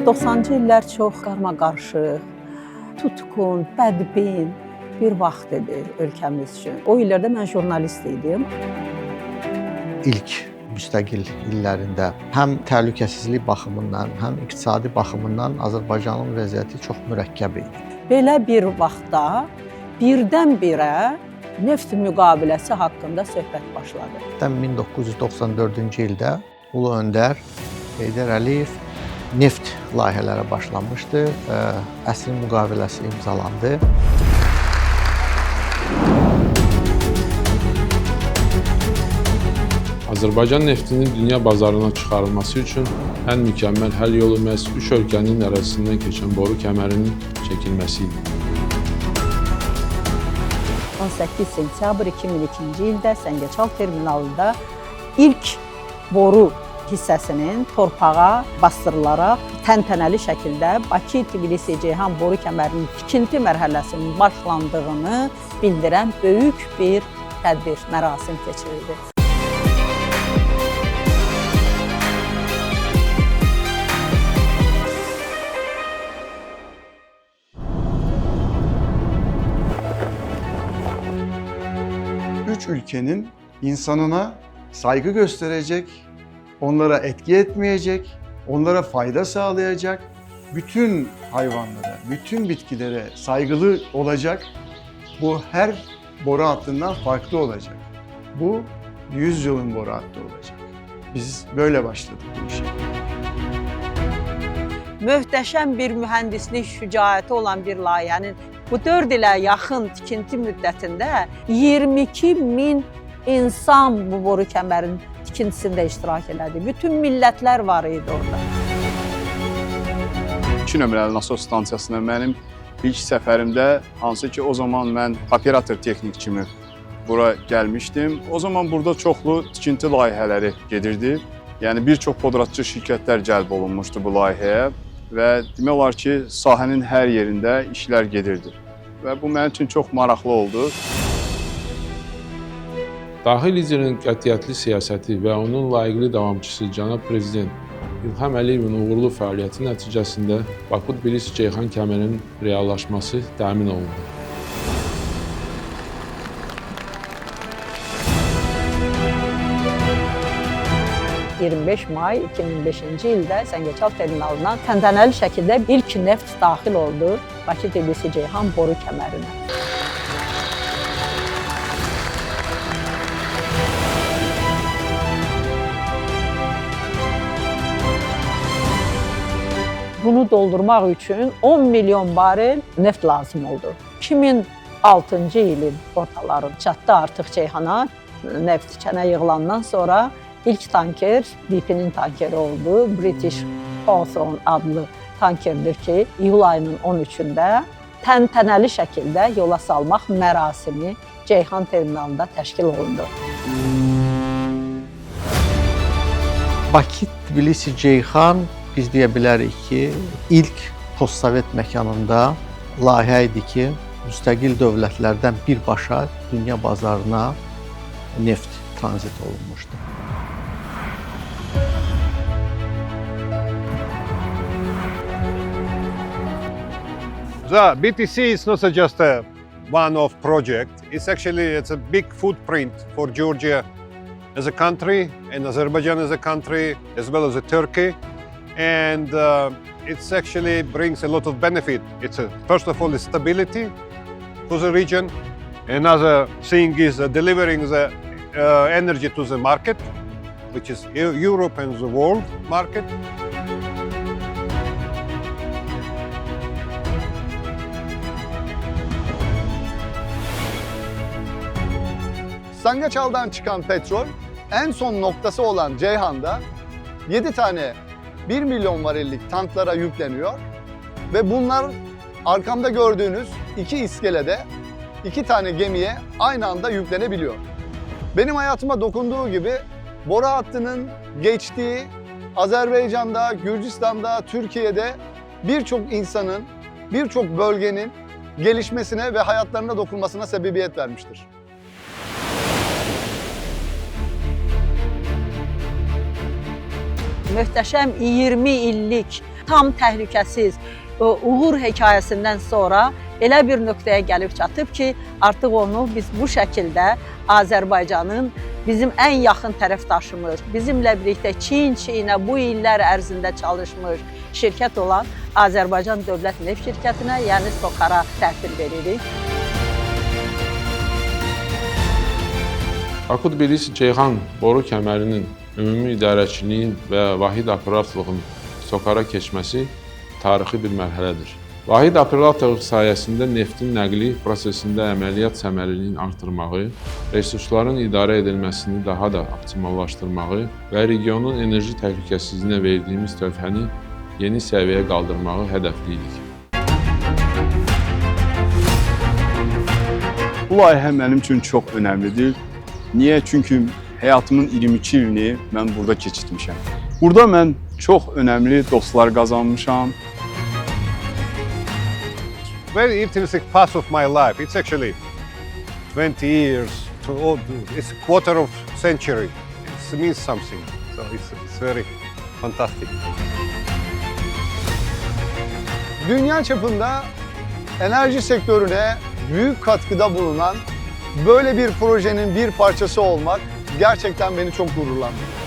90-cı illər çox qarmaqarışıq, tutqun, bədbin bir vaxt idi ölkəmiz üçün. O illərdə mən jurnalist idim. İlk müstəqil illərində həm təhlükəsizlik baxımından, həm iqtisadi baxımından Azərbaycanın vəziyyəti çox mürəkkəb idi. Belə bir vaxtda birdən-birə neft müqaviləsi haqqında söhbət başladı. 1994-cü ildə Ulu Öndər Heydər Əliyev neft layihələri başlamışdı, əsrin müqaviləsi imzalandı. Azərbaycan neftinin dünya bazarına çıxarılması üçün ən mükəmməl həll yolu məhz üç ölkənin ərazisindən keçən boru kəmərinin çəkilməsi idi. 18 sentyabr 2002-ci ildə Səngəçal terminalında ilk boru hissəsinin torpağa bastırılaraq təntənəli şəkildə Bakı-Tbilisi-Ceyhan boru kəmərinin tikinti mərhələsinin başlandığını bildirən böyük bir tədbir, mərasim keçirildi. Üç ülkenin insanına saygı gösterecek, onlara etki etmeyecek, onlara fayda sağlayacak, bütün hayvanlara, bütün bitkilere saygılı olacak, bu her boru hattından farklı olacak. Bu 100 yılın boru hattı olacak. Biz böyle başladık bu işe. Möhtəşəm bir mühəndislik şücaəti olan bir layihənin bu 4 ilə yaxın tikinti müddətində 22 min insan bu boru kəmərin tikintisində iştirak elədi. Bütün millətlər var idi orada. 2 nömrəli nasos stansiyasına mənim ilk səfərimdə, hansı ki o zaman mən operator texnik kimi bura gəlmişdim. O zaman burada çoxlu tikinti layihələri gedirdi. Yəni bir çox podratçı şirkətlər cəlb olunmuşdu bu layihəyə və demək olar ki, sahənin hər yerində işlər gedirdi. Və bu mənim üçün çox maraqlı oldu. Daxili liderin qətiyyətli siyasəti və onun layiqli davamçısı cənab prezident İlham Əliyevin uğurlu fəaliyyəti nəticəsində Bakı-Tbilisi-Ceyhan kəmərinin reallaşması təmin olundu. ...25 may 2005-ci ildə Səngəçal terminalından təntənəli şəkildə ilk neft daxil oldu Bakı-Tbilisi-Ceyhan boru kəmərinə. Bunu doldurmaq üçün 10 milyon barel neft lazım oldu. 2006-cı ilin ortaları çatdı artıq Ceyhana. Neft kənə yığılandan sonra ilk tanker BP-nin tankeri oldu. British Hawthorne adlı tankerdir ki, iyul ayının 13-də təntənəli şəkildə yola salmaq mərasimi Ceyhan terminalında təşkil olundu. Bakı-Tbilisi-Ceyhan biz deyə bilərik ki, ilk postsovet məkanında layihə idi ki, müstəqil dövlətlərdən birbaşa dünya bazarına neft tranzit olunmuşdu. The BTC is not just a one-off project. It's a big footprint for Georgia as a country and Azerbaijan as a country, as well as Turkey. And it actually brings a lot of benefit. First of all, stability to the region. Another thing is delivering the energy to the market, which is Europe and the world market. Səngəçaldan çıxan petrol en son noktası olan Ceyhan'da 7 tane 1 milyon varillik tanklara yükleniyor ve bunlar arkamda gördüğünüz 2 iskelede 2 tane gemiye aynı anda yüklenebiliyor. Benim hayatıma dokunduğu gibi boru hattının geçtiği Azerbaycan'da, Gürcistan'da, Türkiye'de birçok insanın, birçok bölgenin gelişmesine ve hayatlarına dokunmasına sebebiyet vermiştir. Möhtəşəm 20 illik tam təhlükəsiz uğur hekayəsindən sonra elə bir nöqtəyə gəlib çatıb ki, artıq onu biz bu şəkildə Azərbaycanın bizim ən yaxın tərəfdaşımız, bizimlə birlikdə çiyin-çiyinə bu illər ərzində çalışmış şirkət olan Azərbaycan Dövlət Neft Şirkətinə, yəni SOCAR-a təhvil veririk. Baku-Tbilisi-Ceyhan boru kəmərinin ümumi idarəçiliyin və vahid operatorluğun SOCAR-a keçməsi tarixi bir mərhələdir. Vahid operatorluq sayəsində neftin nəqli prosesində əməliyyat səmərəliliyini artırmağı, resursların idarə edilməsini daha da optimallaşdırmağı və regionun enerji təhlükəsizliyinə verdiyimiz töhfəni yeni səviyyəyə qaldırmağı hədəfləyirik. Bu layihə mənim üçün çox önəmlidir. Niyə? Çünki həyatımın 22 ilini mən burada keçirtmişəm. Burada mən çox önəmli dostlar qazanmışam. Very interesting part of my life. It's actually 20 years, it's a quarter of century. It means something. So it's very fantastic. Dünya çapında enerji sektörüne büyük katkıda bulunan böyle bir projenin bir parçası olmak gerçekten beni çok gururlandırdı.